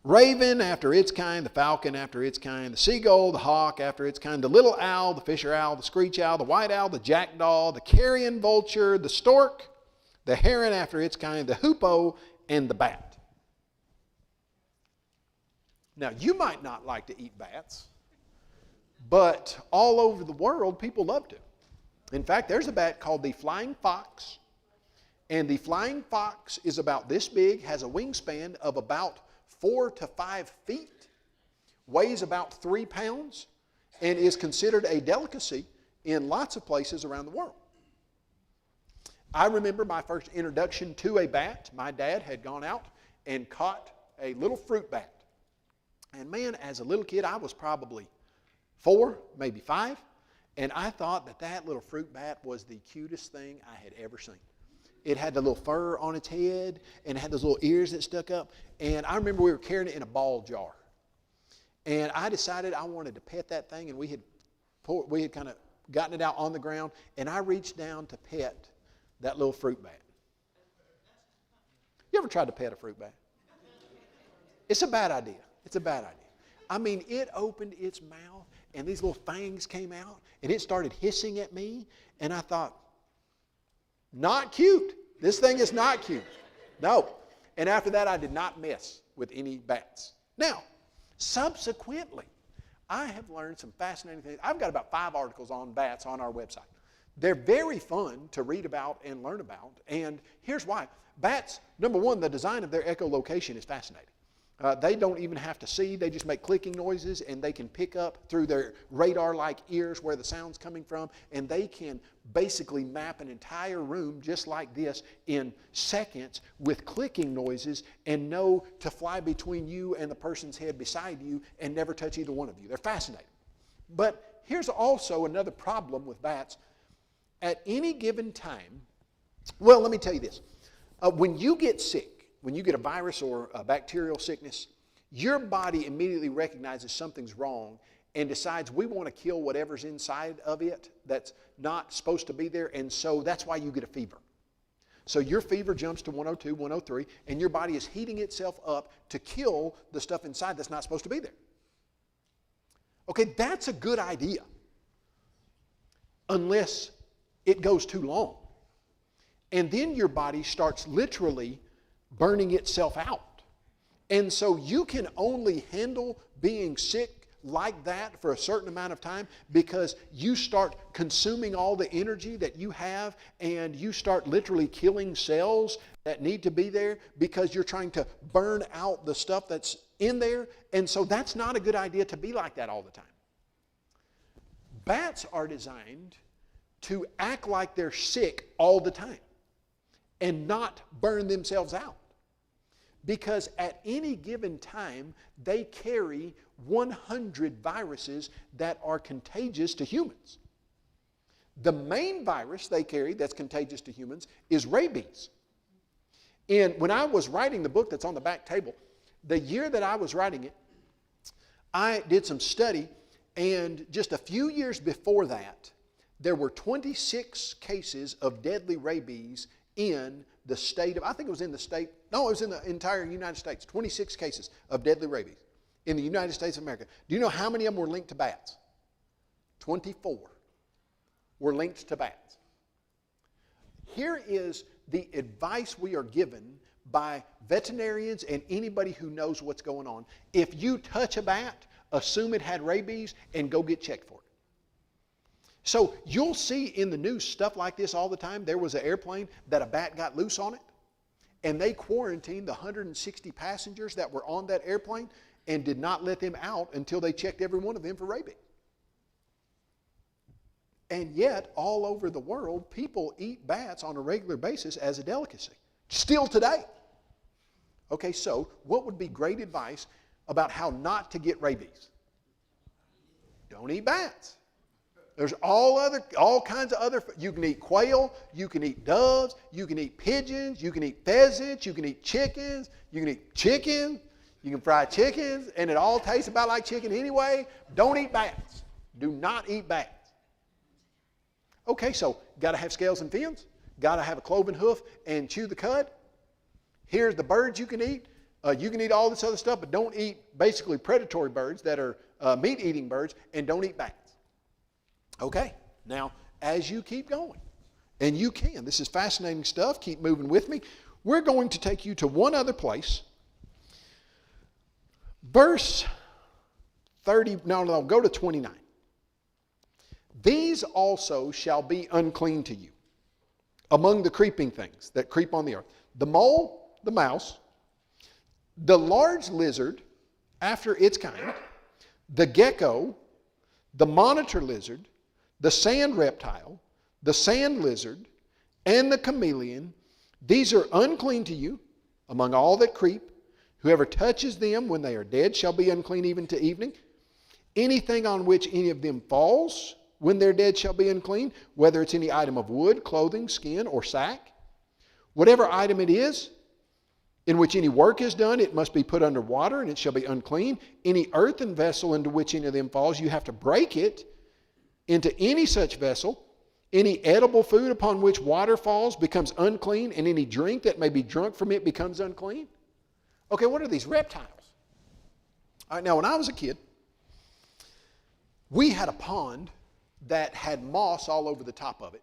Speaker 1: Raven after its kind, the falcon after its kind, the seagull, the hawk after its kind, the little owl, the fisher owl, the screech owl, the white owl, the jackdaw, the carrion vulture, the stork, the heron after its kind, the hoopoe, and the bat. Now, you might not like to eat bats, but all over the world, people love to. In fact, there's a bat called the flying fox, and the flying fox is about this big, has a wingspan of about 4 to 5 feet, weighs about 3 pounds, and is considered a delicacy in lots of places around the world. I remember my first introduction to a bat. My dad had gone out and caught a little fruit bat. And man, as a little kid, I was probably 4, maybe 5, and I thought that little fruit bat was the cutest thing I had ever seen. It had the little fur on its head, and it had those little ears that stuck up. And I remember we were carrying it in a ball jar. And I decided I wanted to pet that thing, and we had kind of gotten it out on the ground, and I reached down to pet that little fruit bat. You ever tried to pet a fruit bat? It's a bad idea. It's a bad idea. I mean, it opened its mouth, and these little fangs came out, and it started hissing at me, and I thought, not cute. This thing is not cute. No. And after that, I did not mess with any bats. Now, subsequently, I have learned some fascinating things. I've got about 5 articles on bats on our website. They're very fun to read about and learn about, and here's why. Bats, number one, the design of their echolocation is fascinating. They don't even have to see. They just make clicking noises, and they can pick up through their radar-like ears where the sound's coming from, and they can basically map an entire room just like this in seconds with clicking noises and know to fly between you and the person's head beside you and never touch either one of you. They're fascinating. But here's also another problem with bats. At any given time, well, let me tell you this. When you get sick, when you get a virus or a bacterial sickness, your body immediately recognizes something's wrong and decides we want to kill whatever's inside of it that's not supposed to be there, and so that's why you get a fever. So your fever jumps to 102, 103, and your body is heating itself up to kill the stuff inside that's not supposed to be there. Okay, that's a good idea, unless it goes too long. And then your body starts literally burning itself out. And so you can only handle being sick like that for a certain amount of time because you start consuming all the energy that you have, and you start literally killing cells that need to be there because you're trying to burn out the stuff that's in there. And so that's not a good idea to be like that all the time. Bats are designed to act like they're sick all the time and not burn themselves out. Because at any given time, they carry 100 viruses that are contagious to humans. The main virus they carry that's contagious to humans is rabies. And when I was writing the book that's on the back table, the year that I was writing it, I did some study, and just a few years before that, there were 26 cases of deadly rabies in the state of, I think it was in the state, no, it was in the entire United States, 26 cases of deadly rabies in the United States of America. Do you know how many of them were linked to bats? 24 were linked to bats. Here is the advice we are given by veterinarians and anybody who knows what's going on. If you touch a bat, assume it had rabies and go get checked for it. So you'll see in the news stuff like this all the time. There was an airplane that a bat got loose on it, and they quarantined the 160 passengers that were on that airplane and did not let them out until they checked every one of them for rabies. And yet, all over the world, people eat bats on a regular basis as a delicacy. Still today. Okay, so what would be great advice about how not to get rabies? Don't eat bats. There's all kinds of other. You can eat quail, you can eat doves, you can eat pigeons, you can eat pheasants, you can eat chickens, you can eat chicken, you can fry chickens, and it all tastes about like chicken anyway. Don't eat bats. Do not eat bats. Okay, so got to have scales and fins, got to have a cloven hoof and chew the cud. Here's the birds you can eat. You can eat all this other stuff, but don't eat basically predatory birds that are meat-eating birds, and don't eat bats. Okay, now as you keep going, and you can, this is fascinating stuff, keep moving with me. We're going to take you to one other place. Verse 30, no, go to 29. These also shall be unclean to you among the creeping things that creep on the earth. The mole, the mouse, the large lizard after its kind, the gecko, the monitor lizard, the sand reptile, the sand lizard, and the chameleon. These are unclean to you among all that creep. Whoever touches them when they are dead shall be unclean even to evening. Anything on which any of them falls when they're dead shall be unclean, whether it's any item of wood, clothing, skin, or sack. Whatever item it is in which any work is done, it must be put under water, and it shall be unclean. Any earthen vessel into which any of them falls, you have to break it into any such vessel. Any edible food upon which water falls becomes unclean, and any drink that may be drunk from it becomes unclean. Okay, what are these reptiles? All right, now when I was a kid, we had a pond that had moss all over the top of it.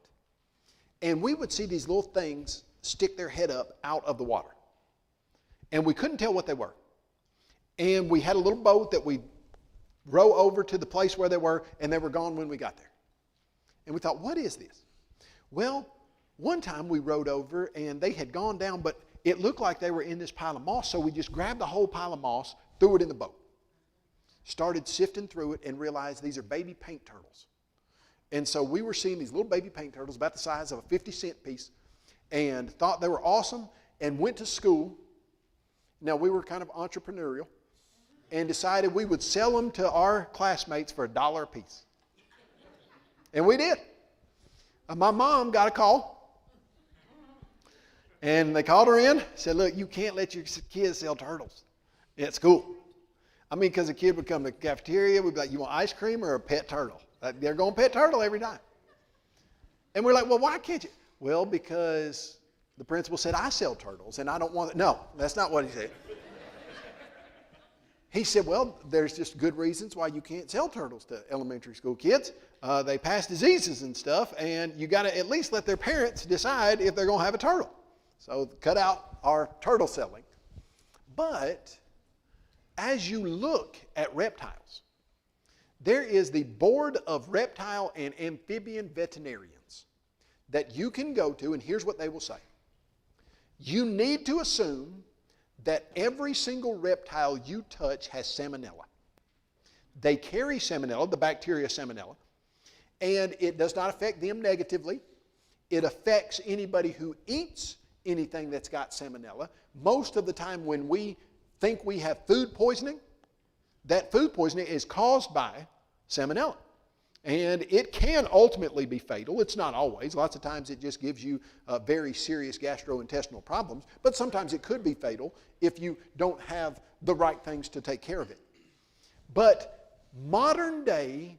Speaker 1: And we would see these little things stick their head up out of the water. And we couldn't tell what they were. And we had a little boat that we'd row over to the place where they were, and they were gone when we got there. And we thought, what is this? Well, one time we rowed over, and they had gone down, but it looked like they were in this pile of moss, so we just grabbed the whole pile of moss, threw it in the boat. Started sifting through it and realized these are baby paint turtles. And so we were seeing these little baby paint turtles about the size of a 50-cent piece and thought they were awesome and went to school. Now, we were kind of entrepreneurial and decided we would sell them to our classmates for $1 a piece. And we did. My mom got a call. And they called her in, said, look, you can't let your kids sell turtles at school. I mean, because a kid would come to the cafeteria, we'd be like, you want ice cream or a pet turtle? They're going pet turtle every time. And we're like, well, why can't you? Well, because the principal said, I sell turtles, and I don't want it. No, that's not what he said. He said, well, there's just good reasons why you can't sell turtles to elementary school kids. They pass diseases and stuff, and you got to at least let their parents decide if they're going to have a turtle. So cut out our turtle selling. But as you look at reptiles, there is the Board of Reptile and Amphibian Veterinarians that you can go to, and here's what they will say. You need to assume that every single reptile you touch has salmonella. They carry salmonella, the bacteria salmonella, and it does not affect them negatively. It affects anybody who eats anything that's got salmonella. Most of the time when we think we have food poisoning, that food poisoning is caused by salmonella. And it can ultimately be fatal. It's not always. Lots of times it just gives you very serious gastrointestinal problems. But sometimes it could be fatal if you don't have the right things to take care of it. But modern day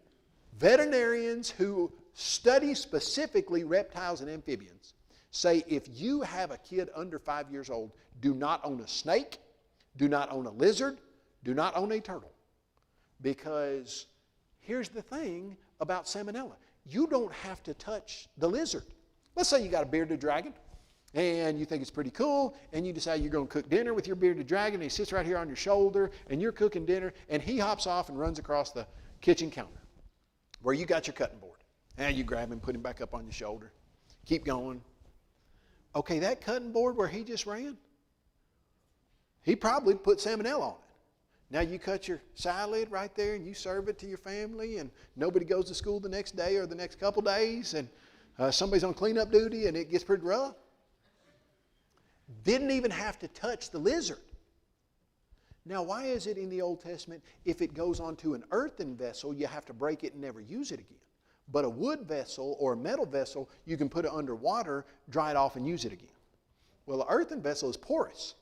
Speaker 1: veterinarians who study specifically reptiles and amphibians say if you have a kid under 5 years old, do not own a snake, do not own a lizard, do not own a turtle. Because here's the thing about salmonella. You don't have to touch the lizard. Let's say you got a bearded dragon and you think it's pretty cool and you decide you're going to cook dinner with your bearded dragon and he sits right here on your shoulder and you're cooking dinner and he hops off and runs across the kitchen counter where you got your cutting board. And you grab him, put him back up on your shoulder. Keep going. Okay, that cutting board where he just ran, he probably put salmonella on it. Now you cut your salad right there and you serve it to your family, and nobody goes to school the next day or the next couple days, and somebody's on cleanup duty and it gets pretty rough. Didn't even have to touch the lizard. Now, why is it in the Old Testament, if it goes onto an earthen vessel, you have to break it and never use it again? But a wood vessel or a metal vessel, you can put it under water, dry it off, and use it again. Well, an earthen vessel is porous.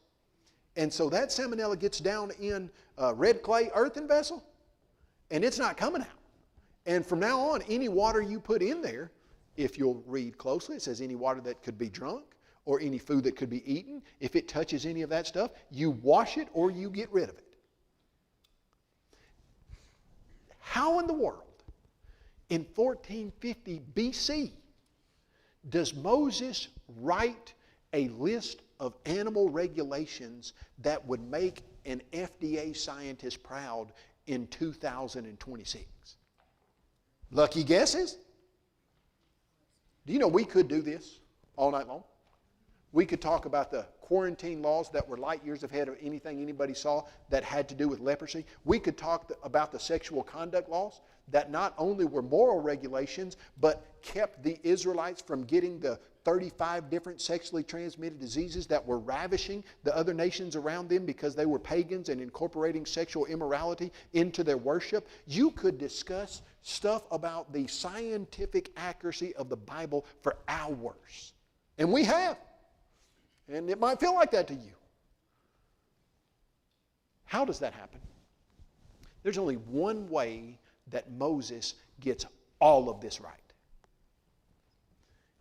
Speaker 1: And so that salmonella gets down in a red clay earthen vessel, and it's not coming out. And from now on, any water you put in there, if you'll read closely, it says any water that could be drunk or any food that could be eaten, if it touches any of that stuff, you wash it or you get rid of it. How in the world, in 1450 BC, does Moses write a list of animal regulations that would make an FDA scientist proud in 2026? Lucky guesses? Do you know we could do this all night long? We could talk about the quarantine laws that were light years ahead of anything anybody saw that had to do with leprosy. We could talk about the sexual conduct laws that not only were moral regulations, but kept the Israelites from getting the 35 different sexually transmitted diseases that were ravishing the other nations around them because they were pagans and incorporating sexual immorality into their worship. You could discuss stuff about the scientific accuracy of the Bible for hours. And we have. And it might feel like that to you. How does that happen? There's only one way that Moses gets all of this right.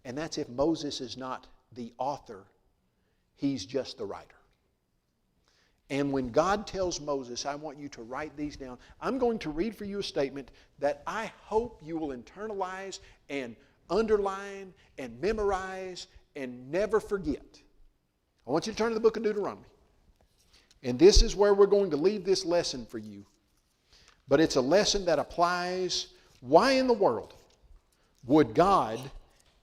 Speaker 1: And that's if Moses is not the author, he's just the writer. And when God tells Moses, I want you to write these down, I'm going to read for you a statement that I hope you will internalize and underline and memorize and never forget. I want you to turn to the book of Deuteronomy. And this is where we're going to leave this lesson for you. But it's a lesson that applies. Why in the world would God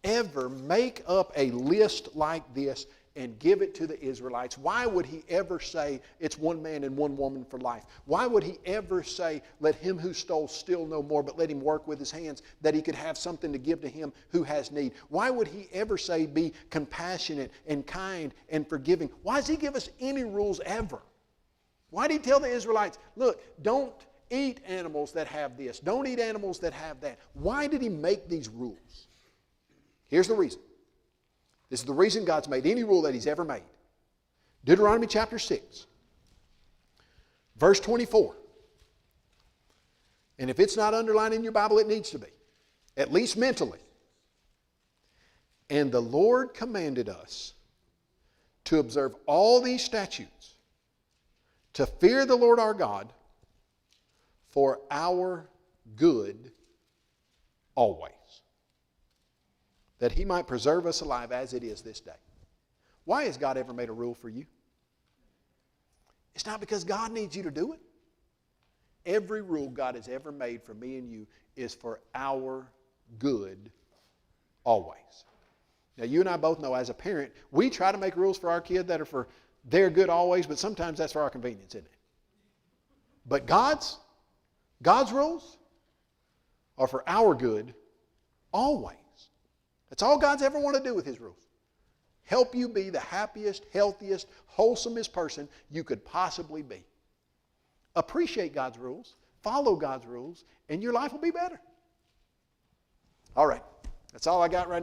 Speaker 1: ever make up a list like this and give it to the Israelites? Why would he ever say it's one man and one woman for life? Why would he ever say, let him who stole steal no more, but let him work with his hands, that he could have something to give to him who has need? Why would he ever say be compassionate and kind and forgiving? Why does he give us any rules ever? Why did he tell the Israelites, look, don't eat animals that have this. Don't eat animals that have that. Why did he make these rules? Here's the reason. This is the reason God's made any rule that he's ever made. Deuteronomy chapter 6, verse 24. And if it's not underlined in your Bible, it needs to be, at least mentally. And the Lord commanded us to observe all these statutes, to fear the Lord our God for our good always, that he might preserve us alive as it is this day. Why has God ever made a rule for you? It's not because God needs you to do it. Every rule God has ever made for me and you is for our good always. Now, you and I both know as a parent, we try to make rules for our kid that are for their good always, but sometimes that's for our convenience, isn't it? But God's rules are for our good always. That's all God's ever wanted to do with his rules. Help you be the happiest, healthiest, wholesomest person you could possibly be. Appreciate God's rules, follow God's rules, and your life will be better. All right, that's all I got right now.